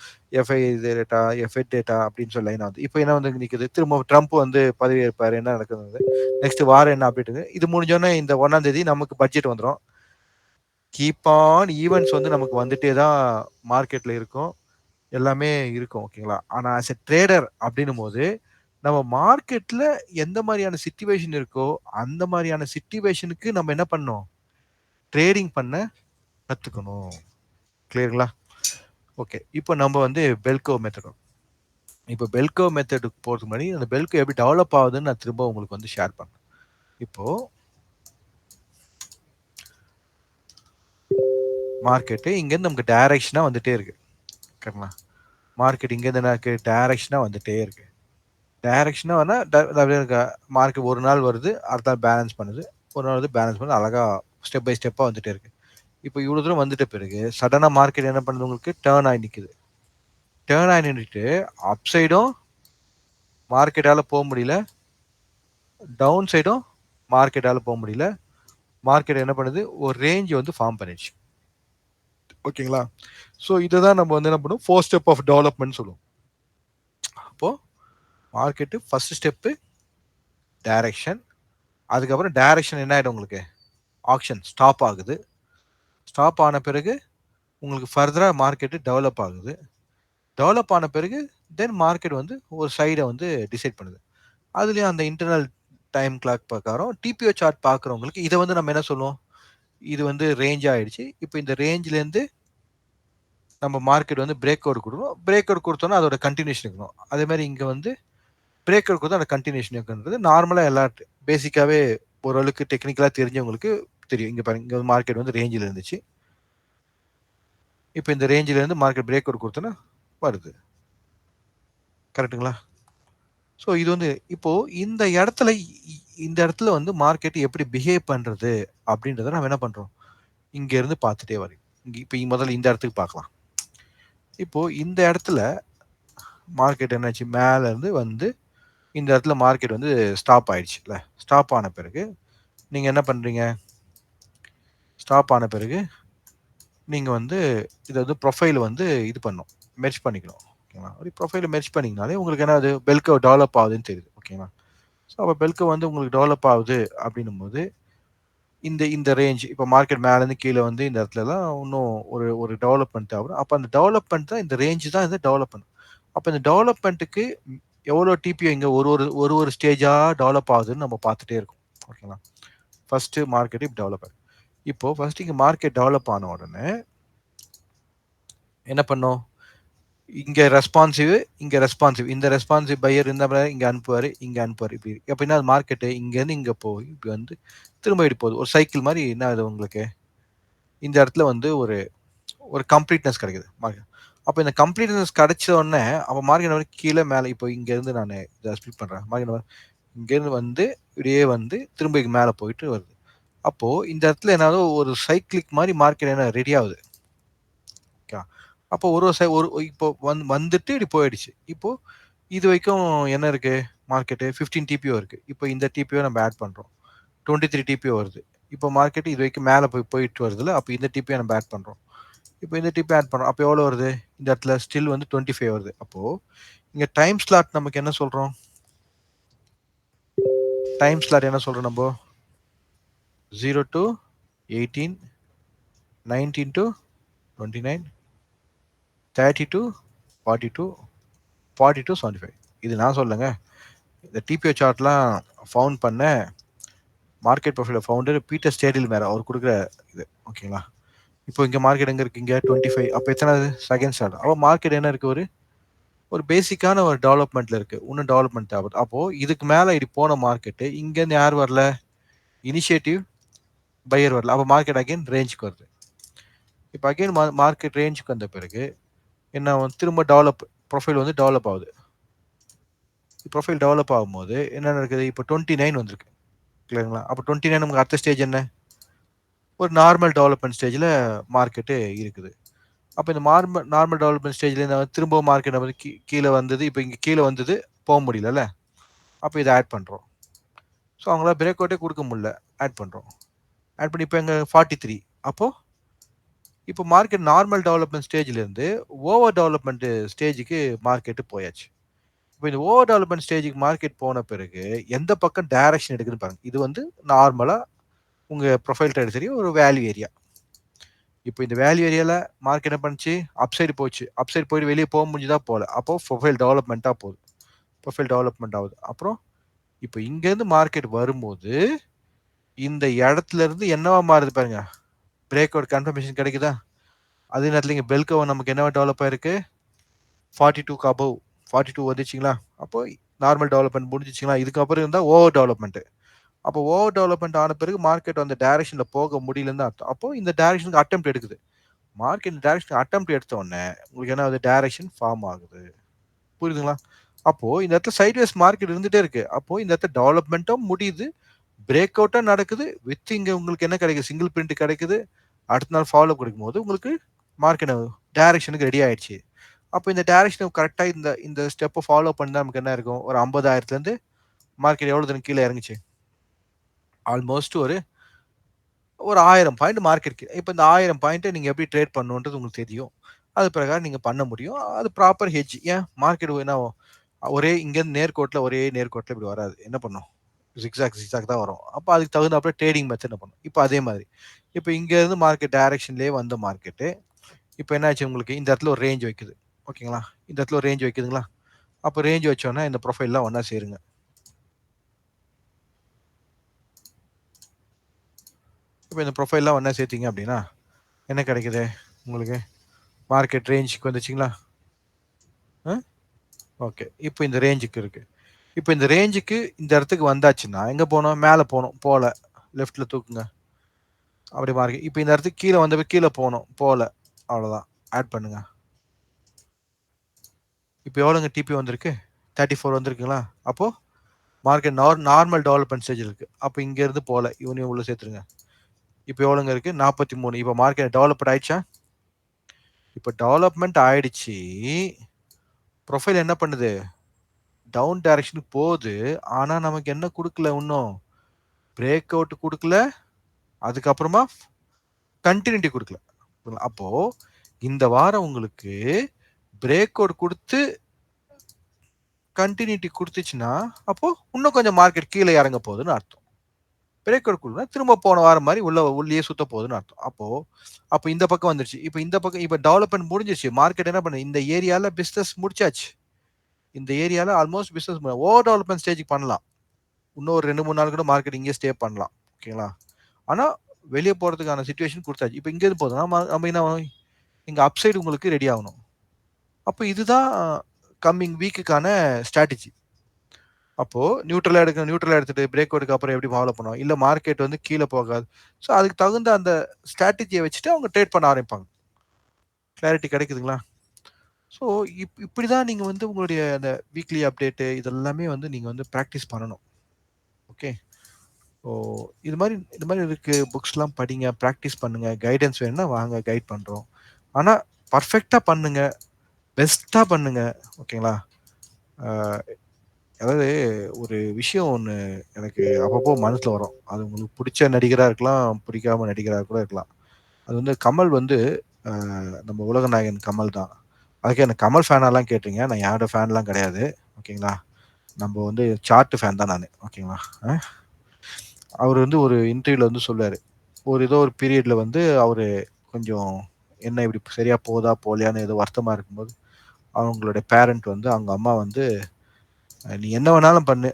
எஃப்ஐ டேட்டா, எஃப்எட் டேட்டா அப்படின்னு சொல்லி லைனா வந்து இப்ப என்ன வந்து நிக்குது? திரும்ப ட்ரம்ப் வந்து பதவி ஏற்பாரு. என்ன நடக்குது? நெக்ஸ்ட் வார் என்ன அப்டேட் இருக்கு? இது முடிஞ்சோனே இந்த 1ஆம் தேதி நமக்கு பட்ஜெட் வந்துரும். கீப் ஆன் ஈவென்ட்ஸ் வந்து நமக்கு வந்துட்டே தான் மார்க்கெட்ல இருக்கும். எல்லாமே இருக்கும். ஓகேங்களா? ஆனா ஆஸ் எ ட்ரேடர் அப்படின்னும்போது, நம்ம மார்க்கெட்ல எந்த மாரியான சிட்யூவேஷன் இருக்கோ, அந்த மாரியான சிட்யூவேஷனுக்கு நம்ம என்ன பண்ணணும்? ட்ரேடிங் பண்ண கத்துக்கணும். கிளியர்ங்களா? ஓகே. இப்போ நம்ம வந்து பெல்கோ மெத்தட். இப்போ பெல்கோ மெத்தடுக்கு போறதுக்கு முன்னாடி, அந்த பெல்கோ எப்படி டெவலப் ஆகுதுன்னு நான் திரும்ப உங்களுக்கு வந்து ஷேர் பண்றேன். இப்போ மார்க்கெட்டு இங்கேருந்து நமக்கு டைரக்ஷனா வந்துட்டே இருக்கு. ஓகேங்களா? மார்க்கெட் இங்கேருந்து என்ன இருக்கு, டைரக்ஷனாக வந்துட்டே இருக்கு. டைரக்ஷனாக வேணால் மார்க்கெட் ஒரு நாள் வருது, அடுத்த நாள் பேலன்ஸ் பண்ணுது, ஒரு நாள் வந்து பேலன்ஸ் பண்ணி அழகாக ஸ்டெப் பை ஸ்டெப்பாக வந்துட்டே இருக்கு. இப்போ இவ்வளோ தூரம் வந்துட்ட பிறகு சடனாக மார்க்கெட் என்ன பண்ணுது, உங்களுக்கு டேர்ன் ஆகி நிற்குது. டேர்ன் ஆகி நின்றுட்டு அப் சைடும் மார்க்கெட்டால் போக முடியல, டவுன் சைடும் மார்க்கெட்டால் போக முடியல. மார்க்கெட் என்ன பண்ணுது, ஒரு ரேஞ்ச் வந்து ஃபார்ம் பண்ணிடுச்சு. ஓகேங்களா? ஸோ இதை தான் நம்ம வந்து என்ன பண்ணுவோம், 4 ஸ்டெப் ஆஃப் டெவலப்மெண்ட் சொல்லுவோம். அப்போது மார்க்கெட்டு ஃபர்ஸ்ட் ஸ்டெப்பு டைரக்ஷன், அதுக்கப்புறம் டைரக்ஷன் என்ன ஆகிடும் உங்களுக்கு, ஆக்ஷன் ஸ்டாப் ஆகுது. ஸ்டாப் ஆன பிறகு உங்களுக்கு ஃபர்தராக மார்க்கெட்டு டெவலப் ஆகுது. டெவலப் ஆன பிறகு தென் மார்க்கெட் வந்து ஒரு சைடை வந்து டிசைட் பண்ணுது. அதுலேயும் அந்த இன்டர்னல் டைம் கிளாக் பிரகாரம் டிபிஓ சார்ட் பார்க்குறவங்களுக்கு இதை வந்து நம்ம என்ன சொல்லுவோம், இது வந்து ரேஞ்ச் ஆகிடுச்சு. இப்போ இந்த ரேஞ்சிலேருந்து நம்ம மார்க்கெட் வந்து பிரேக் அவுட் கொடுக்கணும். பிரேக் அவுட் கொடுத்தோன்னா அதோட கண்டினியூஷன் இருக்கணும். அதே மாதிரி இங்கே வந்து பிரேக் அவுட் கொடுத்தா அந்த கண்டினியூஷன் இருக்குன்றது நார்மலாக எல்லா பேசிக்காகவே ஓரளவுக்கு டெக்னிக்கலாக தெரிஞ்சவங்களுக்கு தெரியும். இங்கே பாருங்க, இங்கே மார்க்கெட் வந்து ரேஞ்சில் இருந்துச்சு. இப்போ இந்த ரேஞ்சிலேருந்து மார்க்கெட் பிரேக் அவுட் கொடுத்தோன்னா வருது. கரெக்டுங்களா? ஸோ இது வந்து இப்போ இந்த இடத்துல வந்து மார்க்கெட் எப்படி பிஹேவ் பண்ணுறது அப்படின்றத நம்ம என்ன பண்ணுறோம், இங்கேருந்து பார்த்துட்டே வரோம். இப்போ முதல்ல இந்த இடத்துக்கு பார்க்கலாம். இப்போ இந்த இடத்துல மார்க்கெட் என்னாச்சு, மேலேருந்து வந்து இந்த இடத்துல மார்க்கெட் வந்து ஸ்டாப் ஆயிடுச்சுல. ஸ்டாப் ஆன பிறகு நீங்கள் என்ன பண்ணுறீங்க, ஸ்டாப் ஆன பிறகு நீங்கள் வந்து இதை வந்து ப்ரொஃபைல் வந்து இது பண்ணும், மெர்ஜ் பண்ணிக்கணும். ஓகேங்களா? அப்படி ப்ரொஃபைலை மெர்ஜ் பண்ணிங்கனாலே உங்களுக்கு என்ன அது பெல்கோ டெவலப் ஆகுதுன்னு தெரியுது. ஓகேங்களா? ஸோ அப்போ பெல்கோ வந்து உங்களுக்கு டெவலப் ஆகுது அப்படின்னும் போது இந்த இந்த ரேஞ்ச் இப்போ மார்க்கெட் மேலேருந்து கீழே வந்து இந்த இடத்துலலாம் இன்னும் ஒரு ஒரு டெவலப்மெண்ட் ஆகும். அப்போ அந்த டெவலப்மெண்ட் தான் இந்த ரேஞ்சு தான் இந்த டெவலப்மெண்ட். அப்போ இந்த டெவலப்மெண்ட்டுக்கு எவ்வளோ டிபிஓ இங்கே ஒரு ஒரு ஒரு ஒரு ஸ்டேஜாக டெவலப் ஆகுதுன்னு நம்ம பார்த்துட்டே இருக்கோம். ஓகேங்களா? ஃபர்ஸ்ட்டு மார்க்கெட் இப்போ டெவலப் ஆகுது. இப்போ ஃபர்ஸ்ட் இங்கே மார்க்கெட் டெவலப் ஆன உடனே என்ன பண்ணோம், இங்கே ரெஸ்பான்சிவ், இங்கே ரெஸ்பான்சிவ், இந்த ரெஸ்பான்சிவ் பையர் இந்த மாதிரி இங்கே அனுப்புவார், இங்கே அனுப்புவார். இப்படி எப்படின்னா மார்க்கெட்டு இங்கேருந்து இங்கே போய் இப்படி வந்து திரும்ப இப்படி போகுது. ஒரு சைக்கிள் மாதிரி என்ன ஆகுது உங்களுக்கு, இந்த இடத்துல வந்து ஒரு ஒரு கம்ப்ளீட்னஸ் கிடைக்குது மார்க்கெட். அப்போ இந்த கம்ப்ளீட்னஸ் கிடைச்ச உடனே அப்போ மார்க்கெட் வந்து கீழே மேலே, இப்போ இங்கேருந்து நான் இதை ஸ்பிளிட் பண்ணுறேன், மார்க்கெட் இங்கேருந்து வந்து இப்படியே வந்து திரும்ப மேலே போயிட்டு வருது. அப்போது இந்த இடத்துல என்னாலும் ஒரு சைக்கிளிக் மாதிரி மார்க்கெட் என்ன ரெடி ஆகுது. ஓகே, அப்போ ஒரு இப்போ வந்துட்டு இப்படி போயிடுச்சு. இப்போ இது வரைக்கும் என்ன இருக்கு, மார்க்கெட்டு 15 டிபிஓ இருக்கு. இப்போ இந்த டிபிஓ நம்ம ஆட் பண்ணுறோம், 23 டிபிஓ வருது. இப்போ மார்க்கெட் இது வரைக்கும் மேலே போயிட்டு வருதுல, அப்போ இந்த டிபிஓ நம்ம ஆட் பண்ணுறோம். இப்போ இந்த டிபிஓ ஆட் பண்ணுறோம், அப்போ எவ்வளோ வருது, இந்த இடத்துல ஸ்டில் வந்து 25 வருது. அப்போது இங்கே டைம் ஸ்லாட் நமக்கு என்ன சொல்கிறோம், டைம் ஸ்லாட் என்ன சொல்கிறோம் நம்ம, 0 to 18, 19 to 29, 30 to 42, 40 to 75. இது நான் சொல்லுங்க, இந்த டிபிஓ சார்ட்லாம் ஃபவுண்ட் பண்ண மார்க்கெட் ப்ரொஃபைல் ஃபவுண்டர் பீட்டர் ஸ்டேடில் மேலே அவர் கொடுக்குற இது. ஓகேங்களா? இப்போ இங்கே மார்க்கெட் எங்கே இருக்குது, இங்கே 25. அப்போ எத்தனாவது, செகண்ட் ஸ்டார்ட். அப்போ மார்க்கெட் என்ன இருக்குது, ஒரு பேசிக்கான ஒரு டெவலப்மெண்ட்டில் இருக்குது, இன்னும் டெவலப்மெண்ட் தேவை. அப்போது இதுக்கு மேலே இப்படி போன மார்க்கெட்டு இங்கேருந்து யார் வரல, இனிஷியேட்டிவ் பையர் வரல. அப்போ மார்க்கெட் அகைன் ரேஞ்சுக்கு வருது. இப்போ அகைன் மார்க்கெட் ரேஞ்சுக்கு வந்த பிறகு என்ன திரும்ப ப்ரொஃபைல் வந்து டெவலப் ஆகுது. ப்ரொஃபைல் டெவலப் ஆகும்போது என்ன நடக்குது, இப்போ 29 வந்திருக்கு. கிளியருங்களா? அப்போ 29 நமக்கு அடுத்த ஸ்டேஜ் என்ன, ஒரு நார்மல் டெவலப்மெண்ட் ஸ்டேஜில் மார்க்கெட்டு இருக்குது. அப்போ இந்த நார்மல் டெவலப்மெண்ட் ஸ்டேஜில் திரும்ப மார்க்கெட் வந்து கீழே வந்தது. இப்போ இங்கே கீழே வந்தது, போக முடியலல்ல. அப்போ இதை ஆட் பண்ணுறோம். ஸோ அவங்களால பிரேக் அவுட்டே கொடுக்க முடியல, ஆட் பண்ணுறோம். ஆட் பண்ணி இப்போ எங்கே 43. அப்போது இப்போ மார்க்கெட் நார்மல் டெவலப்மெண்ட் ஸ்டேஜ்லேருந்து ஓவர் டெவலப்மெண்ட் ஸ்டேஜுக்கு மார்க்கெட்டு போயாச்சு. இப்போ இந்த ஓவர் டெவலப்மெண்ட் ஸ்டேஜுக்கு மார்க்கெட் போன பிறகு எந்த பக்கம் டைரக்ஷன் எடுக்குதுன்னு பாருங்க. இது வந்து நார்மலாக உங்கள் ப்ரொஃபைல் ட்ரேட் சரி ஒரு வேல்யூ ஏரியா. இப்போ இந்த வேல்யூ ஏரியாவில் மார்க்கெட் என்ன பண்ணுச்சு, அப்சைடு போச்சு. அப்சைடு போயிட்டு வெளியே போக முடிஞ்சுதா, போகல. அப்போ ப்ரொஃபைல் டெவலப்மெண்ட்டாக போகுது, ப்ரொஃபைல் டெவலப்மெண்ட் ஆகுது. அப்புறம் இப்போ இங்கேருந்து மார்க்கெட் வரும்போது இந்த இடத்துல இருந்து என்னவா மாறுது பாருங்க, பிரேக் அவுட் கன்ஃபர்மேஷன் கிடைக்குதா. அதே நேரத்தில் இங்கே பெல்கோ நமக்கு என்னவா டெவலப் ஆயிருக்கு, 42க்கு அபவ் 42 வந்துச்சுங்களா. அப்போ நார்மல் டெவலப்மெண்ட் முடிஞ்சிச்சுங்களா. இதுக்கப்புறம் இருந்தால் ஓவர் டெவலப்மெண்ட். அப்போ ஓவர் டெவலப்மெண்ட் ஆன பிறகு மார்க்கெட் அந்த டைரக்ஷனில் போக முடியலன்னு தான் அர்த்தம். அப்போ இந்த டைரக்ஷனுக்கு அட்டெம்ப்ட் எடுக்குது. மார்க்கெட் டைரக்ஷன் அட்டெம்ப்ட் எடுத்த உடனே உங்களுக்கு என்ன ஆகுது? டைரக்ஷன் ஃபார்ம் ஆகுது. புரியுதுங்களா? அப்போ இந்த இடத்துல சைட்வேஸ் மார்க்கெட் இருந்துட்டே இருக்கு. அப்போ இந்த இடத்துல டெவலப்மெண்ட்டும் முடியுது. பிரேக் அவுட்டும் நடக்குது. வித் இங்க உங்களுக்கு என்ன கிடைக்குது? சிங்கிள் பிரிண்ட் கிடைக்குது. அடுத்த நாள் ஃபாலோ கொடுக்கும்போது உங்களுக்கு மார்க்கெட் டைரக்ஷனுக்கு ரெடி ஆயிடுச்சு. அப்போ இந்த டைரக்ஷன் கரெக்டா இந்த இந்த ஸ்டெப்பை ஃபாலோ பண்ணா நமக்கு என்ன இருக்கும்? ஒரு 50,000ல இருந்து மார்க்கெட் எவ்வளவு தூரம் கீழே இறங்குச்சு? ஆல்மோஸ்ட் ஒரு ஒரு 1000 பாயிண்ட் மார்க்கெட். இப்போ இந்த 1000 பாயிண்ட்டை நீங்க எப்படி ட்ரேட் பண்ணணுன்றது உங்களுக்கு தெரியும். அது பிரகாரம் நீங்க பண்ண முடியும். அது ப்ராப்பர் ஹெட்ஜ். ஏன் மார்க்கெட் என்ன ஆகும்? ஒரே இங்கேருந்து நேர்கோட்டில் ஒரே நேர்கோட்டில் இப்படி வராது. என்ன பண்ணும்? ஜிக்ஸாக் ஜிக்ஸாக் தான் வரும். அப்போ அதுக்கு தகுந்தாப்புல ட்ரேடிங் மெத்தட் என்ன பண்ணும்? இப்போ அதே மாதிரி. இப்போ இங்கேருந்து மார்க்கெட் டைரக்ஷன்லேயே வந்த மார்க்கெட்டு இப்போ என்ன ஆச்சு உங்களுக்கு? இந்த இடத்துல ஒரு ரேஞ்ச் வைக்குது. ஓகேங்களா? இந்த இடத்துல ஒரு ரேஞ்ச் வைக்குதுங்களா? அப்போ ரேஞ்ச் வச்சோன்னா இந்த ப்ரொஃபைல்லாம் ஒன்றா சேருங்க. இப்போ இந்த ப்ரொஃபைல்லாம் ஒன்றா சேர்த்தீங்க அப்படின்னா என்ன கிடைக்குது உங்களுக்கு? மார்க்கெட் ரேஞ்சுக்கு வந்துச்சுங்களா? ஓகே. இப்போ இந்த ரேஞ்சுக்கு இருக்கு. இப்போ இந்த ரேஞ்சுக்கு இந்த இடத்துக்கு வந்தாச்சுன்னா எங்கே போகணும்? மேலே போகணும். போகல. லெஃப்ட்டில் தூக்குங்க. அப்படி மார்க்கெட் இப்போ இந்த இடத்துக்கு கீழே வந்தப்போ கீழே போகணும். போகல. அவ்வளோதான். ஆட் பண்ணுங்க. இப்போ எவ்வளோங்க டிபி வந்திருக்கு? 34 வந்திருக்குங்களா? அப்போ மார்க்கெட் நார்மல் டெவலப்மெண்ட் ஸ்டேஜ் இருக்கு. அப்போ இங்கேருந்து போகல. இவனையும் உள்ள சேர்த்துருங்க. இப்போ எவ்வளோங்க இருக்கு? 43. இப்போ மார்க்கெட் டெவலப்ட் ஆயிடுச்சா? இப்போ டெவலப்மெண்ட் ஆயிடுச்சு. ப்ரொஃபைல் என்ன பண்ணுது? டவுன் டைரக்ஷனுக்கு போகுது. ஆனால் நமக்கு என்ன கொடுக்கல இன்னும்? பிரேக் அவுட் கொடுக்கல. அதுக்கப்புறமா கண்டினியூட்டி கொடுக்கல. அப்போ இந்த வாரம் உங்களுக்கு பிரேக் அவுட் கொடுத்து கண்டினியூட்டி கொடுத்துச்சுன்னா அப்போ இன்னும் கொஞ்சம் மார்க்கெட் கீழே இறங்க போகுதுன்னு அர்த்தம். பிரேக் அவுட் கொடுத்தா திரும்ப போன வாரம் மாதிரி உள்ளே சுத்த போகுதுன்னு அர்த்தம். அப்போ இந்த பக்கம் வந்துருச்சு. இப்போ இந்த பக்கம் இப்போ டெவலப்மெண்ட் முடிஞ்சிருச்சு. மார்க்கெட் என்ன பண்ணுது? இந்த ஏரியால பிசினஸ் முடிச்சாச்சு. இந்த ஏரியால ஆல்மோஸ்ட் பிசினஸ் ஓவர் டெவலப்மெண்ட் ஸ்டேஜுக்கு பண்ணலாம். இன்னும் ஒரு 2-3 நாள் கூட மார்க்கெட் இங்கே ஸ்டே பண்ணலாம். ஓகேங்களா? ஆனா வெளியே போறதுக்கான சிச்சுவேஷன் கொடுத்தாச்சு. இப்போ இங்க இருந்து போதும் நம்ம என்ன இங்க அப்சைடு உங்களுக்கு ரெடி ஆகணும். அப்போ இதுதான் கம்மிங் வீக்குக்கான ஸ்ட்ராட்டஜி. அப்போ நியூட்ரலா எடுத்துட்டு பிரேக் அவுட்க்கு அப்புறம் எப்படி ஃபாலோ பண்ணுவோம்? இல்ல மார்க்கெட் வந்து கீழே போகாது. ஸோ அதுக்கு தகுந்த அந்த ஸ்ட்ராட்டஜியை வச்சுட்டு அவங்க ட்ரேட் பண்ண ஆரம்பிப்பாங்க. கிளாரிட்டி கிடைக்குதுங்களா? ஸோ இப்படிதான் நீங்க வந்து உங்களுடைய அந்த வீக்லி அப்டேட் இதெல்லாமே வந்து நீங்க வந்து பிராக்டிஸ் பண்ணணும். ஓகே. ஓ! இது மாதிரி இருக்கு. புக்ஸ்லாம் படிங்க, பிராக்டிஸ் பண்ணுங்க. கைடன்ஸ் வேணும்னா வாங்க கைட் பண்றோம். ஆனா பெர்ஃபெக்ட்டா பண்ணுங்க. பெஸ்ட்டா பண்ணுங்க. ஓகேங்களா? அ அதாவது ஒரு விஷயம் ஒண்ணு எனக்கு அப்பப்போ மனசுல வரும். அது உங்களுக்கு புடிச்ச நடிகரா இருக்கலாம், பிடிக்காம நடிகரா கூட இருக்கலாம். அது வந்து கமல் வந்து அ நம்ம உலகநாயகன் கமல் தான். அதுக்கு என்ன கமல் ஃபேனாலாம் கேட்டீங்க. நான் யாரோட ஃபேன்லாம் கிடையாது. ஓகேங்களா? நம்ம வந்து சார்ட் ஃபேன் தான் நானு. ஓகேங்களா? அ அவரு வந்து ஒரு இன்டர்வியூல வந்து சொல்லுவாரு. ஏதோ ஒரு பீரியட்ல வந்து அவரு கொஞ்சம் என்ன இப்படி சரியா போதா, போகலையான்னு ஏதோ வருத்தமா இருக்கும்போது, அவங்களுடைய பேரண்ட் வந்து அவங்க அம்மா வந்து, "நீ என்ன வேணாலும் பண்ணு.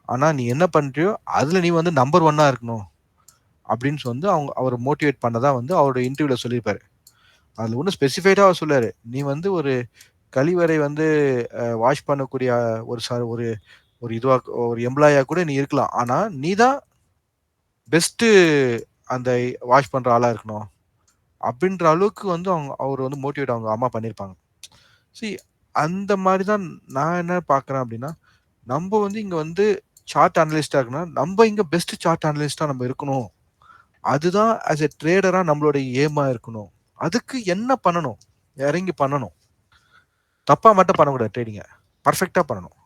ஆனா நீ என்ன பண்றியோ, அதுல நீ வந்து நம்பர் 1 இருக்கணும்." அப்படின்னு வந்து அவர மோட்டிவேட் பண்ணதா வந்து அவருடைய இன்டர்வியூல சொல்லியிருப்பாரு. அதுல ஒண்ணும் ஸ்பெசிஃபைடா அவர் சொல்லாரு. "நீ வந்து ஒரு கழிவறை வந்து வாஷ் பண்ணக்கூடிய ஒரு ஒரு ஒரு இதுவா ஒரு எம்ப்ளாயியா கூட நீ இருக்கலாம். ஆனா நீ தான் பெஸ்ட்டு அந்த வாஷ் பண்ற ஆளா இருக்கணும்." அப்படின்ற அளவுக்கு வந்து அவர் வந்து மோட்டிவேட் அவங்க அம்மா பண்ணியிருப்பாங்க. சி அந்த மாரி தான் நான் என்ன பார்க்குறேன் அப்படின்னா, நம்ப வந்து இங்க வந்து சார்ட் அனலிஸ்ட்டா இருக்கணும்னா, நம்ப இங்க பெஸ்ட் சார்ட் அனலிஸ்ட்டா நம்ம இருக்கணும். அதுதான் ஆஸ் எ ட்ரேடரா நம்மளுடைய ஏமா இருக்கணும். அதுக்கு என்ன பண்ணணும்? இறங்கி பண்ணணும். தப்பா மட்டும் பண்ணக்கூடாது ட்ரேடிங்க. பெர்ஃபெக்ட்டா பண்ணணும்.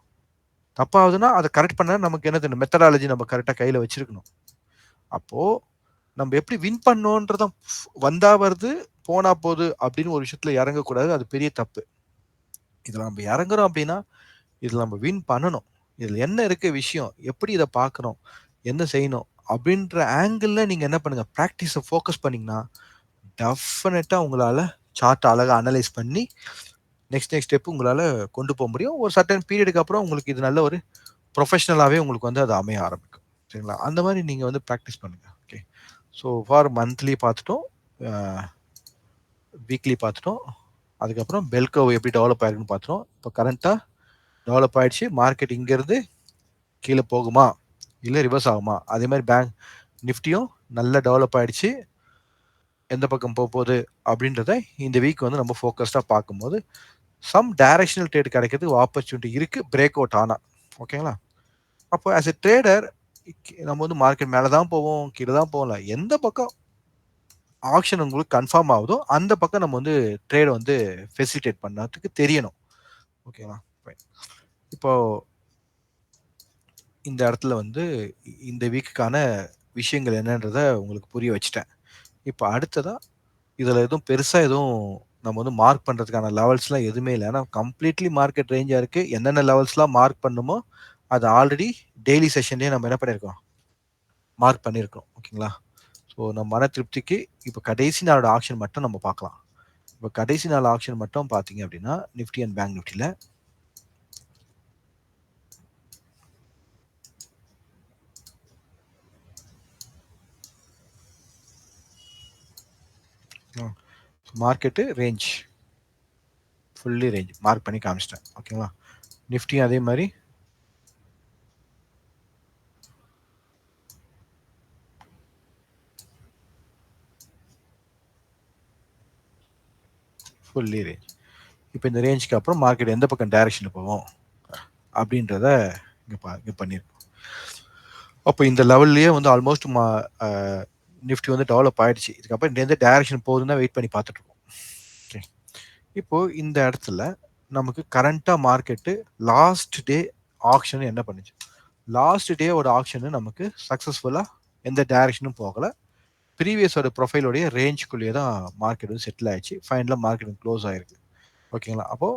தப்பாவுதுன்னா அத கரெக்ட் பண்ண நமக்கு என்ன தெரியும்? மெத்தடாலஜி நம்ம கரெக்ட்டா கையில வச்சிருக்கணும். அப்போ நம்ம எப்படி வின் பண்ணோன்றத வந்தா வருது, போனா போது அப்படின்னு ஒரு விஷயத்துல இறங்கக்கூடாது. அது பெரிய தப்பு. இதுல நம்ம இறங்குறோம் அப்படின்னா, இதுல நம்ம வின் பண்ணணும். இதுல என்ன இருக்கு விஷயம்? எப்படி இத பார்க்கணும்? என்ன செய்யணும்? அப்படின்ற ஆங்கிள்ல நீங்க என்ன பண்ணுங்க, பிராக்டிஸ ஃபோக்கஸ் பண்ணீங்கன்னா, டெஃபினட்டா உங்களால சார்ட்ட அழகா அனலைஸ் பண்ணி, நெக்ஸ்ட் ஸ்டெப் உங்களால கொண்டு போ முடியும். ஒரு சர்டன் பீரியடுக்கு அப்புறம் உங்களுக்கு இது நல்ல ஒரு புரொஃபஷனலாவே உங்களுக்கு வந்து அது அமைய ஆரம்பிக்கும். சரிங்களா? அந்த மாரி நீங்க வந்து பிராக்டிஸ் பண்ணுங்க. ஓகே. ஸோ ஃபார் மந்த்லி பார்த்துட்டோம். அ வீக்லி பார்த்துட்டோம். அதுக்கப்புறம் பெல் கர்வ் எப்படி டெவலப் ஆயிருக்குன்னு பார்த்துட்டோம். இப்போ கரண்ட்டா டெவலப் ஆயிடுச்சு. மார்க்கெட் இங்கருந்து கீழ போகுமா? இல்ல ரிவர்ஸ் ஆகுமா? அதே மாரி நிஃப்டியும் நல்லா டெவலப் ஆயிடுச்சு. எந்த பக்கம் போகுது அப்படின்றத இந்த வீக் வந்து நம்ம ஃபோக்கஸ்டாக பார்க்கும்போது சம் டைரக்ஷனல் ட்ரேட் கிடைக்கிறதுக்கு ஆப்பர்ச்சுனிட்டி இருக்கு பிரேக் அவுட் ஆனா. ஓகேங்களா? அப்போ ஆஸ் எ ட்ரேடர் நம்ம வந்து மார்க்கெட் மேலே தான் போவோம், கீழே தான் போகல, எந்த பக்கம் ஆக்ஷன் உங்களுக்கு கன்ஃபார்ம் ஆகுதோ அந்த பக்கம் நம்ம வந்து ட்ரேட் வந்து ஃபெசிலிட்டேட் பண்ணதுக்கு தெரியணும். ஓகேவா? இப்போ இந்த இடத்துல வந்து இந்த வீக்குக்கான விஷயங்கள் என்னன்றத உங்களுக்கு புரிய வச்சுட்டேன். இப்போ அடுத்ததா இதில் எதுவும் பெருசாக எதுவும் நம்ம வந்து மார்க் பண்ணுறதுக்கான லெவல்ஸ்லாம் எதுவுமே இல்லை. ஏன்னா கம்ப்ளீட்லி மார்க்கெட் ரேஞ்சாக இருக்குது. என்னென்ன லெவல்ஸ்லாம் மார்க் பண்ணுமோ அது ஆல்ரெடி டெய்லி செஷன்லேயே நம்ம என்ன பண்ணியிருக்கோம், மார்க் பண்ணியிருக்கோம். ஓகேங்களா? ஸோ நம்ம மன திருப்திக்கு இப்போ கடைசி நாளோட ஆக்ஷன் மட்டும் நம்ம பார்க்கலாம். இப்போ கடைசி நாள் ஆக்ஷன் மட்டும் பார்த்தீங்க அப்படின்னா நிஃப்டி அண்ட் பேங்க் நிஃப்டியில் market range fully range mark பண்ணி காமிச்சிட்டேன். ஓகேங்களா? நிஃப்டியும் அதே மாதிரி ஃபுல்லி ரேஞ்ச். இப்போ இந்த ரேஞ்சுக்கு அப்புறம் மார்க்கெட் எந்த பக்கம் டைரக்ஷனில் போவோம் அப்படின்றத இங்கே பண்ணியிருக்கோம். அப்போ இந்த லெவல்லையே வந்து ஆல்மோஸ்ட் நிஃப்டி வந்து டெவலப் ஆயிடுச்சு. இதுக்கப்புறம் எந்த டைரக்ஷன் போகுதுன்னு வெயிட் பண்ணி பார்த்துட்டு இருக்கோம். ஓகே. இப்போ இந்த இடத்துல நமக்கு கரண்டா மார்க்கெட்டு லாஸ்ட் டே ஆக்ஷன் என்ன பண்ணுச்சு? லாஸ்ட் டே ஒரு ஆக்ஷன் நமக்கு சக்ஸஸ்ஃபுல்லாக எந்த டைரக்ஷனும் போகலை. ப்ரீவியஸோட ப்ரொஃபைலோடைய ரேஞ்சுக்குள்ளேயே தான் மார்க்கெட் வந்து செட்டில் ஆயிடுச்சு. ஃபைனலாக மார்க்கெட் க்ளோஸ் ஆயிருக்கு. ஓகேங்களா? அப்போது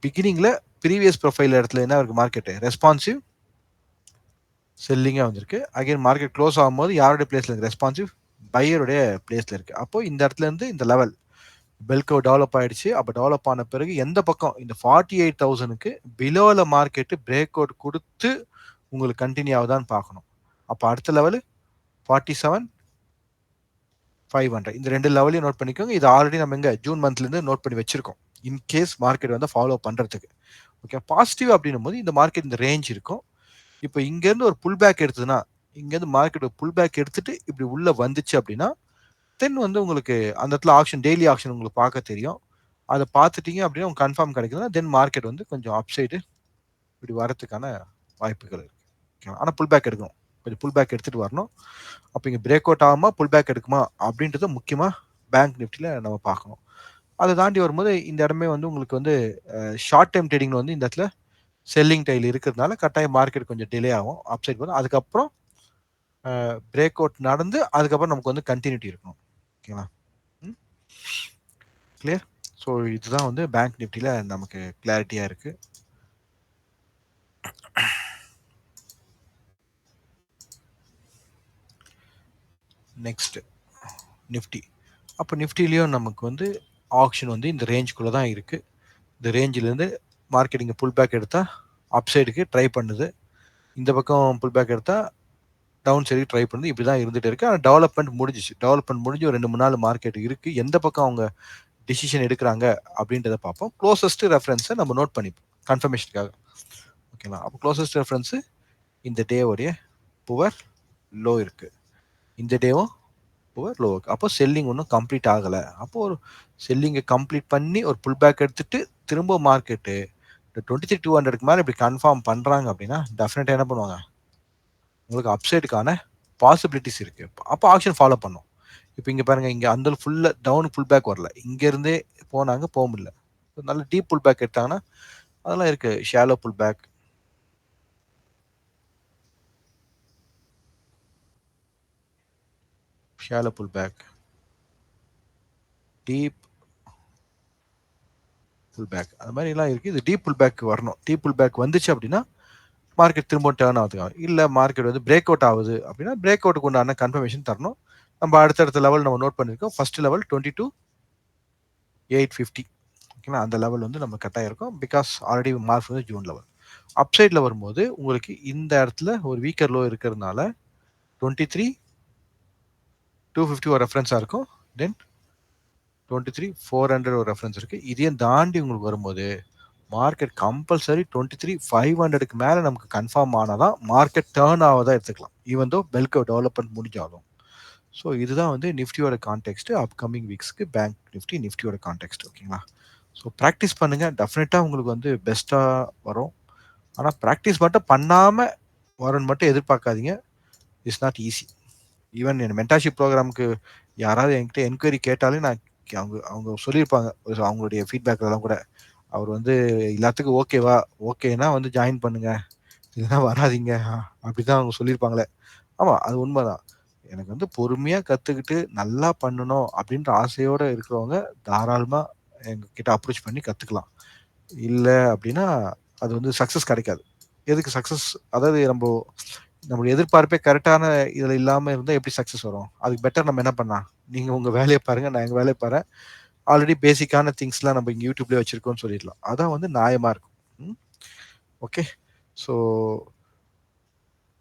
பிகினிங்கில் ப்ரீவியஸ் ப்ரொஃபைல் இடத்துல என்ன இருக்குது, மார்க்கெட்டு ரெஸ்பான்சிவ் செல்லிங்காக வந்திருக்கு. அகைன் மார்க்கெட் க்ளோஸ் ஆகும்போது யாருடைய பிளேஸில் இருக்குது, ரெஸ்பான்சிவ் பையருடைய பிளேஸில் இருக்குது. அப்போது இந்த இடத்துல இருந்து இந்த லெவல் பெல்கோ டெவலப் ஆயிடுச்சு. அப்போ டெவலப் ஆன பிறகு எந்த பக்கம் இந்த 48,000க்கு பிலோவில் மார்க்கெட்டு பிரேக் அவுட் கொடுத்து உங்களுக்கு கண்டினியூ ஆகுதான்னு பார்க்கணும். அப்போ அடுத்த லெவலு 47,500. இந்த ரெண்டு லெவலையும் நோட் பண்ணிக்கோங்க. இது ஆல்ரெடி நம்ம எங்க ஜூன் மந்த்லேருந்து நோட் பண்ணி வச்சிருக்கோம், இன்கேஸ் மார்க்கெட் வந்து ஃபாலோ பண்ணுறதுக்கு. ஓகே. பாசிட்டிவ் அப்படின்னும் போது இந்த மார்க்கெட் இந்த ரேஞ்ச் இருக்கும். இப்போ இங்கேருந்து ஒரு புல் பேக் எடுத்ததுன்னா, இங்கேருந்து மார்க்கெட் புல் பேக் எடுத்துட்டு இப்படி உள்ள வந்துச்சு அப்படின்னா தென் வந்து உங்களுக்கு அந்த இடத்துல ஆக்ஷன் டெய்லி ஆக்ஷன் உங்களுக்கு பார்க்க தெரியும். அதை பார்த்துட்டீங்க அப்படின்னா உங்களுக்கு கன்ஃபார்ம் கிடைக்குதுன்னா தென் மார்க்கெட் வந்து கொஞ்சம் அப்சைடு இப்படி வரதுக்கான வாய்ப்புகள் இருக்கு. ஓகே. ஆனால் புல் பேக் எடுக்கணும், கொஞ்சம் புல் பேக் எடுத்துட்டு வரணும். அப்போ இங்கே பிரேக் அவுட் ஆகுமா புல் பேக் எடுக்குமா அப்படின்றத முக்கியமாக பேங்க் நிஃப்டியில் நம்ம பார்க்கணும். அதை தாண்டி வரும்போது இந்த இடமே வந்து உங்களுக்கு வந்து ஷார்ட் டைம் ட்ரேடிங் வந்து இந்த இடத்துல செல்லிங் டைல் இருக்கிறதுனால கட்டாயம் மார்க்கெட் கொஞ்சம் டிலே ஆகும், அப்சைட் வரும். அதுக்கப்புறம் பிரேக் அவுட் நடந்து அதுக்கப்புறம் நமக்கு வந்து கண்டினியூட்டி இருக்கணும். ஓகேங்களா? கிளியர்? ஸோ இதுதான் வந்து பேங்க் நிஃப்டியில் நமக்கு கிளாரிட்டியாக இருக்குது. Next Nifty. அப்போ நிஃப்டிலையும் நமக்கு வந்து ஆக்ஷன் வந்து இந்த ரேஞ்சுக்குள்ளே தான் இருக்குது. இந்த ரேஞ்சிலேருந்து மார்க்கெட் இங்கே புல் பேக் எடுத்தால் அப் சைடுக்கு ட்ரை பண்ணுது, இந்த பக்கம் புல் பேக் எடுத்தால் டவுன் சைடுக்கு ட்ரை பண்ணுது. இப்படி தான் இருந்துகிட்டு இருக்குது. ஆனால் டெவலப்மெண்ட் முடிஞ்சிச்சு. டெவலப்மெண்ட் முடிஞ்சு ஒரு 2-3 நாள் மார்க்கெட் இருக்குது. எந்த பக்கம் அவங்க டிசிஷன் எடுக்கிறாங்க அப்படின்றத பார்ப்போம். க்ளோசஸ்ட் ரெஃபரன்ஸை நம்ம நோட் பண்ணிப்போம் கன்ஃபர்மேஷனுக்காக. ஓகேங்களா? அப்போ க்ளோசஸ்ட் ரெஃபரன்ஸு இந்த டேவோடைய புவர் லோ இருக்குது, இந்த டேவும் புவர் லோ இருக்குது. அப்போ செல்லிங் ஒன்றும் கம்ப்ளீட் ஆகலை. அப்போ ஒரு செல்லிங்கை கம்ப்ளீட் பண்ணி ஒரு புல் பேக் எடுத்துட்டு திரும்ப மார்க்கெட்டு இந்த 23,200க்கு மேலே இப்படி கன்ஃபார்ம் பண்ணுறாங்க அப்படின்னா டெஃபினட்டாக என்ன பண்ணுவாங்க, உங்களுக்கு அப்சைடுக்கான பாசிபிலிட்டிஸ் இருக்குது. அப்போ ஆக்ஷன் ஃபாலோ பண்ணும். இப்போ இங்கே பாருங்கள், இங்கே அந்த ஃபுல்லாக டவுன் புல் பேக் வரல, இங்கேருந்தே போனாங்க, போக முடியல. நல்ல டீப் புல் பேக் எடுத்தாங்கன்னா அதெல்லாம் இருக்குது. Shallow pull back, shallow pull back, deep pull back, அது மாதிரிலாம் இருக்குது. இது டீப் புல் பேக் வரணும். டீப் புல் பேக் வந்துச்சு அப்படின்னா மார்க்கெட் திரும்ப டேர்ன் ஆகுது. இல்லை மார்க்கெட் வந்து பிரேக் அவுட் ஆகுது அப்படின்னா பிரேக் அவுட்டுக்கு உண்டான கன்ஃபர்மேஷன் தரணும். நம்ம அடுத்தடுத்த லெவல் நம்ம நோட் பண்ணியிருக்கோம். First level 22,850. ஓகேங்களா? அந்த லெவல் வந்து நம்ம கட்டாயம் இருக்கும். பிகாஸ் ஆல்ரெடி மார்க் வந்து ஜூன் லெவல். அப்சைடில் வரும்போது உங்களுக்கு இந்த இடத்துல ஒரு வீக்கர் லோ இருக்கிறதுனால 23,250 ஒரு ரெஃபரன்ஸாக இருக்கும். தென் 23,400 ஒரு ரெஃபரன்ஸ் இருக்குது. இதையும் தாண்டி உங்களுக்கு வரும்போது மார்க்கெட் கம்பல்சரி 23,500க்கு மேலே நமக்கு கன்ஃபார்ம் ஆனால் தான் மார்க்கெட் டேர்ன் ஆவதாக எடுத்துக்கலாம். ஈவன் தோ பெல்கோ டெவலப்மெண்ட் முடிஞ்சாலும். ஸோ இதுதான் வந்து நிஃப்டியோட கான்டெக்ட் அப்கமிங் வீக்ஸ்க்கு பேங்க் நிஃப்டி நிஃப்டியோட கான்டெக்ட். ஓகேங்களா? ஸோ ப்ராக்டிஸ் பண்ணுங்க, டெஃபினட்டாக உங்களுக்கு வந்து பெஸ்ட்டாக வரும். ஆனால் ப்ராக்டிஸ் மட்டும் பண்ணாமல் வரும்னு மட்டும் எதிர்பார்க்காதீங்க. It's not easy. ஈவன் என் மென்டார்ஷிப் ப்ரோக்ராமுக்கு யாராவது என்கிட்ட என்கொயரி கேட்டாலே நான் அவங்க அவங்க சொல்லியிருப்பாங்க அவங்களுடைய ஃபீட்பேக் எல்லாம் கூட. அவர் வந்து எல்லாத்துக்கும் ஓகேவா, ஓகேனா வந்து ஜாயின் பண்ணுங்க, இல்லைன்னா வராதிங்க, அப்படிதான் அவங்க சொல்லியிருப்பாங்களே. ஆமாம், அது உண்மைதான். எனக்கு வந்து பொறுமையாக கற்றுக்கிட்டு நல்லா பண்ணணும் அப்படின்ற ஆசையோடு இருக்கிறவங்க தாராளமாக எங்ககிட்ட அப்ரோச் பண்ணி கற்றுக்கலாம். இல்லை அப்படின்னா அது வந்து சக்ஸஸ் கிடைக்காது. எதுக்கு சக்ஸஸ்? அதாவது நம்மளுடைய எதிர்பார்ப்பே கரெக்டான இதில் இல்லாமல் இருந்தால் எப்படி சக்ஸஸ் வரும்? அதுக்கு பெட்டர் நம்ம என்ன பண்ணலாம், நீங்கள் உங்கள் வேலையை பாருங்கள், நான் எங்கள் வேலையை பாருறேன். ஆல்ரெடி பேசிக்கான திங்ஸ்லாம் நம்ம இங்கே யூடியூப்லேயே வச்சுருக்கோம்னு சொல்லிடலாம். அதான் வந்து நியாயமாக இருக்கும். Okay, so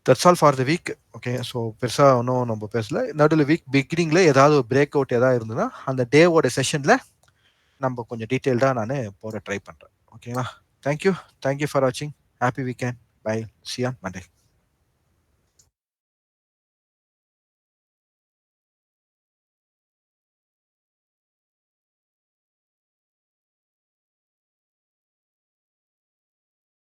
that's all for the week. Okay, so பெருசாக ஒன்றும் நம்ம பேசல. நடுவில் வீக் பிகினிங்கில் ஏதாவது ஒரு பிரேக் அவுட் ஏதாவது இருந்ததுன்னா அந்த டேவோட செஷனில் நம்ம கொஞ்சம் டீட்டெயில்டாக நான் போட ட்ரை பண்ணுறேன். ஓகேங்களா? தேங்க்யூ ஃபார் வாட்சிங். Happy weekend. Bye. See you on Monday.